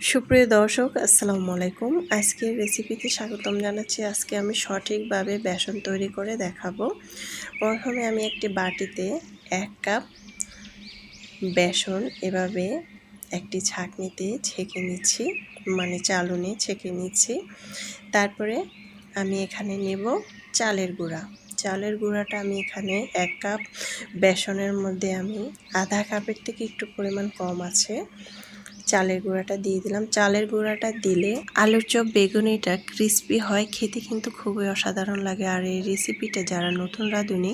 সুপ্রিয় দর্শক, আসসালামু আলাইকুম। আজকের রেসিপিতে স্বাগতম জানাচ্ছি। আজকে আমি সঠিকভাবে বেসন তৈরি করে দেখাবো। প্রথমে আমি একটি বাটিতে 1 কাপ বেসন এভাবে একটি ছাঁকনিতে ছেঁকে নিচ্ছি, মানে চালুনি ছেঁকে নিচ্ছি। তারপরে আমি এখানে নেব চালের গুঁড়া। চালের গুঁড়াটা আমি এখানে 1 কাপ বেসনের মধ্যে আমি আধা কাপের থেকে একটু পরিমাণ কম আছে চালের গুঁড়াটা দিয়ে দিলাম। চালের গুঁড়াটা দিলে আলুর চপ বেগুনিটা ক্রিস্পি হয়, খেতে কিন্তু খুবই অসাধারণ লাগে। আর এই রেসিপিটা যারা নতুন রাঁধুনি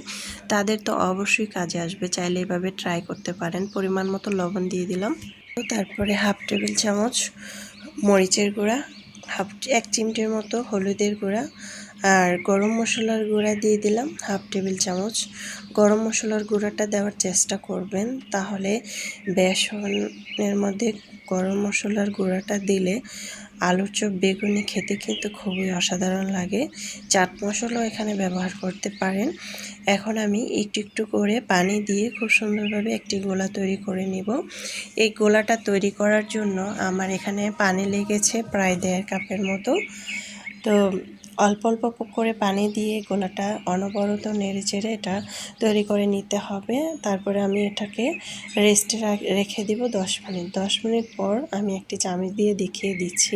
তাদের তো অবশ্যই কাজে আসবে, চাইলে এভাবে ট্রাই করতে পারেন। পরিমাণ মতো লবণ দিয়ে দিলাম, তারপরে হাফ টেবিল চামচ মরিচের গুঁড়া, 1 চিমটির মতো হলুদের গুঁড়া, আর গরম মশলার গুঁড়া দিয়ে দিলাম হাফ টেবিল চামচ। গরম মশলার গুঁড়াটা দেওয়ার চেষ্টা করবেন, তাহলে বেসনের মধ্যে গরম মশলার গুঁড়াটা দিলে আলুর চপ বেগুনি খেতে কিন্তু খুবই অসাধারণ লাগে। চাট মশলাও এখানে ব্যবহার করতে পারেন। এখন আমি একটু একটু করে পানি দিয়ে খুব সুন্দরভাবে একটি গোলা তৈরি করে নিব। এই গোলাটা তৈরি করার জন্য আমার এখানে পানি লেগেছে প্রায় 1.5 কাপের মতো। তো অল্প অল্প করে পানি দিয়ে গোলাটা অনবরত নেড়েচেড়ে এটা তৈরি করে নিতে হবে। তারপরে আমি এটাকে রেস্টে রেখে দিব 10 মিনিট। 10 মিনিট পর আমি একটি চামচ দিয়ে দেখিয়ে দিচ্ছি।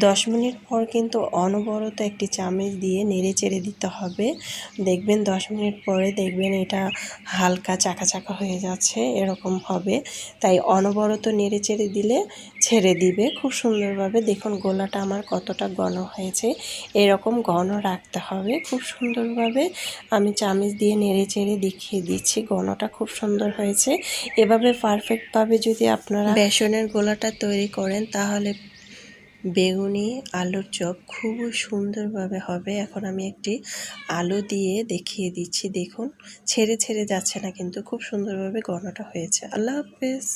10 মিনিট পর কিন্তু অনবরত একটি চামচ দিয়ে নেড়েচেড়ে দিতে হবে। দেখবেন 10 মিনিট পরে দেখবেন এটা হালকা চাকা চাকা হয়ে যাচ্ছে, এরকম হবে। তাই অনবরত নেড়েচেড়ে দিলে ছেড়ে দিবে খুব সুন্দরভাবে। দেখুন গোলাটা আমার কতটা ঘন হয়েছে, এরকম ঘন রাখতে হবে খুব সুন্দরভাবে। আমি চামচ দিয়ে নেড়েচেড়ে দেখিয়ে দিচ্ছি, ঘনটা খুব সুন্দর হয়েছে। এভাবে পারফেক্টভাবে যদি আপনারা বেসনের গোলাটা তৈরি করেন তাহলে বেগুনি আলুর চপ খুবই সুন্দরভাবে হবে। এখন আমি একটি আলু দিয়ে দেখিয়ে দিচ্ছি, দেখুন ছেড়ে ছেড়ে যাচ্ছে না, কিন্তু খুব সুন্দরভাবে ঘনটা হয়েছে। আল্লাহ হাফেজ।